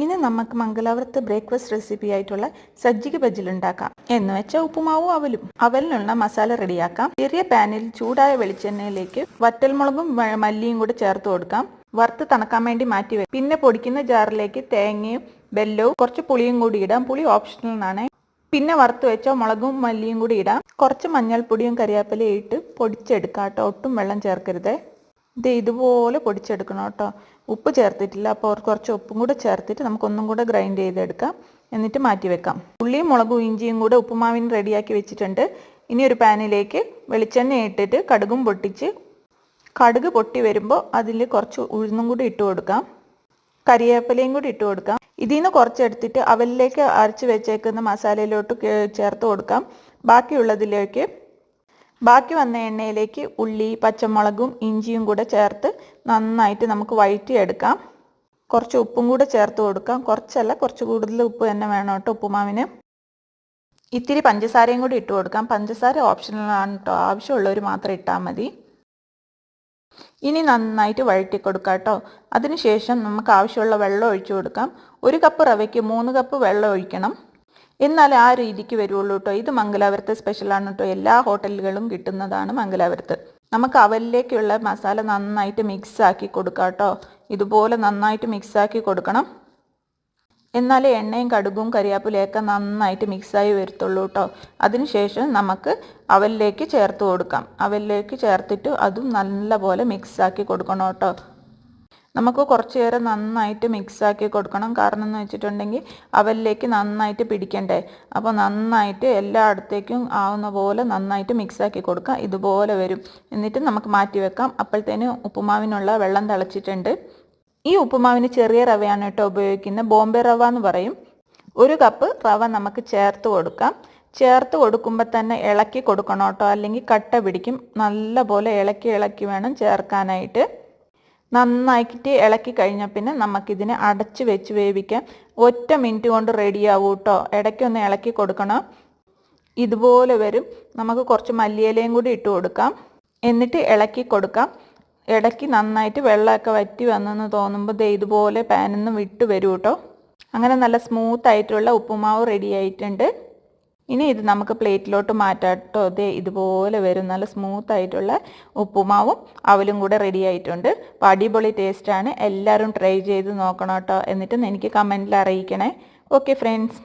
ഇനി നമുക്ക് മംഗലാപുരത്ത് ബ്രേക്ക്ഫാസ്റ്റ് റെസിപ്പി ആയിട്ടുള്ള സജ്ജിക ബജ്ജിൽ ഉണ്ടാക്കാം. എന്ന് വെച്ചാൽ ഉപ്പുമാവും അവലും. അവലിനുള്ള മസാല റെഡിയാക്കാം. ചെറിയ പാനിൽ ചൂടായ വെളിച്ചെണ്ണയിലേക്ക് വറ്റൽമുളകും മല്ലിയും കൂടി ചേർത്ത് കൊടുക്കാം. വറുത്ത് തണക്കാൻ വേണ്ടി മാറ്റി വെക്കാം. പിന്നെ പൊടിക്കുന്ന ജാറിലേക്ക് തേങ്ങയും വെല്ലവും കുറച്ച് പുളിയും കൂടി ഇടാം. പുളി ഓപ്ഷണലാണ്. പിന്നെ വറുത്ത് വെച്ച മുളകും മല്ലിയും കൂടി ഇടാം. കുറച്ച് മഞ്ഞൾപ്പൊടിയും കരിയാപ്പിലയും ഇട്ട് പൊടിച്ചെടുക്കാം കേട്ടോ. ഒട്ടും വെള്ളം ചേർക്കരുത്. ഇതുപോലെ പൊടിച്ചെടുക്കണം കേട്ടോ. ഉപ്പ് ചേർത്തിട്ടില്ല, അപ്പോൾ കുറച്ച് ഉപ്പും കൂടെ ചേർത്തിട്ട് നമുക്കൊന്നും കൂടെ ഗ്രൈൻഡ് ചെയ്തെടുക്കാം. എന്നിട്ട് മാറ്റി വെക്കാം. ഉള്ളിയും മുളകും ഇഞ്ചിയും കൂടെ ഉപ്പുമാവിന് റെഡിയാക്കി വെച്ചിട്ടുണ്ട്. ഇനി ഒരു പാനിലേക്ക് വെളിച്ചെണ്ണ ഇട്ടിട്ട് കടുകും പൊട്ടിച്ച് കടുക് പൊട്ടി വരുമ്പോൾ അതിൽ കുറച്ച് ഉഴുന്നും കൂടി ഇട്ട് കൊടുക്കാം. കരിവേപ്പിലയും കൂടി ഇട്ട് കൊടുക്കാം. ഇതിൽ നിന്ന് കുറച്ചെടുത്തിട്ട് അവലിലേക്ക് അരച്ച് വെച്ചേക്കുന്ന മസാലയിലോട്ട് ചേർത്ത് കൊടുക്കാം. ബാക്കി വന്ന എണ്ണയിലേക്ക് ഉള്ളി, പച്ചമുളകും ഇഞ്ചിയും കൂടെ ചേർത്ത് നന്നായിട്ട് നമുക്ക് വഴറ്റിയെടുക്കാം. കുറച്ച് ഉപ്പും കൂടെ ചേർത്ത് കൊടുക്കാം. കുറച്ചല്ല, കുറച്ച് കൂടുതൽ ഉപ്പ് തന്നെ വേണം കേട്ടോ ഉപ്പുമാവിന്. ഇത്തിരി പഞ്ചസാരയും കൂടി ഇട്ട് കൊടുക്കാം. പഞ്ചസാര ഓപ്ഷണലാണ് കേട്ടോ. ആവശ്യമുള്ളവർ മാത്രം ഇട്ടാൽ മതി. ഇനി നന്നായിട്ട് വഴറ്റി കൊടുക്കാം കേട്ടോ. അതിനുശേഷം നമുക്ക് ആവശ്യമുള്ള വെള്ളം ഒഴിച്ചു കൊടുക്കാം. 1 കപ്പ് റവയ്ക്ക് 3 കപ്പ് വെള്ളം ഒഴിക്കണം. എന്നാൽ ആ രീതിക്ക് വരുള്ളൂ കേട്ടോ. ഇത് മംഗലാപുരത്തെ സ്പെഷ്യലാണ് കേട്ടോ. എല്ലാ ഹോട്ടലുകളും കിട്ടുന്നതാണ് മംഗലാപുരത്ത്. നമുക്ക് അവലിലേക്കുള്ള മസാല നന്നായിട്ട് മിക്സ് ആക്കി കൊടുക്കാം കേട്ടോ. ഇതുപോലെ നന്നായിട്ട് മിക്സ് ആക്കി കൊടുക്കണം. എന്നാലേ എണ്ണയും കടുകും കരിയാപ്പിലയൊക്കെ നന്നായിട്ട് മിക്സായി വരത്തുള്ളൂ കേട്ടോ. അതിനുശേഷം നമുക്ക് അവലിലേക്ക് ചേർത്ത് കൊടുക്കാം. അവലിലേക്ക് ചേർത്തിട്ട് അതും നല്ലപോലെ മിക്സാക്കി കൊടുക്കണം കേട്ടോ. നമുക്ക് കുറച്ച് നേരം നന്നായിട്ട് മിക്സാക്കി കൊടുക്കണം. കാരണം എന്ന് വെച്ചിട്ടുണ്ടെങ്കിൽ അവലിലേക്ക് നന്നായിട്ട് പിടിക്കണ്ടേ. അപ്പോൾ നന്നായിട്ട് എല്ലായിടത്തേക്കും ആവുന്ന പോലെ നന്നായിട്ട് മിക്സാക്കി കൊടുക്കാം. ഇതുപോലെ വരും. എന്നിട്ട് നമുക്ക് മാറ്റി വെക്കാം. അപ്പോഴത്തേനും ഉപ്പുമാവിനുള്ള വെള്ളം തിളച്ചിട്ടുണ്ട്. ഈ ഉപ്പുമാവിന് ചെറിയ റവയാണ് കേട്ടോ ഉപയോഗിക്കുന്നത്. ബോംബെ റവ എന്ന് പറയും. 1 കപ്പ് റവ നമുക്ക് ചേർത്ത് കൊടുക്കാം. ചേർത്ത് കൊടുക്കുമ്പോൾ തന്നെ ഇളക്കി കൊടുക്കണം കേട്ടോ. അല്ലെങ്കിൽ കട്ട പിടിക്കും. നല്ലപോലെ ഇളക്കി വേണം ചേർക്കാനായിട്ട്. നന്നായിട്ട് ഇളക്കി കഴിഞ്ഞാൽ പിന്നെ നമുക്കിതിനെ അടച്ച് വെച്ച് വേവിക്കാം. 1 മിനിറ്റ് കൊണ്ട് റെഡിയാവും കേട്ടോ. ഇടയ്ക്കൊന്ന് ഇളക്കി കൊടുക്കണം. ഇതുപോലെ വരും. നമുക്ക് കുറച്ച് മല്ലിയിലയും കൂടി ഇട്ട് കൊടുക്കാം. എന്നിട്ട് ഇളക്കി കൊടുക്കാം. ഇടയ്ക്ക് നന്നായിട്ട് വെള്ളമൊക്കെ വറ്റി വന്നെന്ന് തോന്നുമ്പോൾ ഇതുപോലെ പാനിൽ നിന്ന് വിട്ട് വരും കേട്ടോ. അങ്ങനെ നല്ല സ്മൂത്ത് ആയിട്ടുള്ള ഉപ്പുമാവ് റെഡി ആയിട്ടുണ്ട്. ഇനി ഇത് നമുക്ക് പ്ലേറ്റിലോട്ട് മാറ്റാം കേട്ടോ. ഇതുപോലെ വരും. നല്ല സ്മൂത്ത് ആയിട്ടുള്ള ഉപ്പുമാവും അവലും കൂടെ റെഡി ആയിട്ടുണ്ട്. അപ്പോൾ അടിപൊളി ടേസ്റ്റാണ്. എല്ലാവരും ട്രൈ ചെയ്ത് നോക്കണം കേട്ടോ. എന്നിട്ട് എനിക്ക് കമൻറ്റിൽ അറിയിക്കണേ. Okay friends.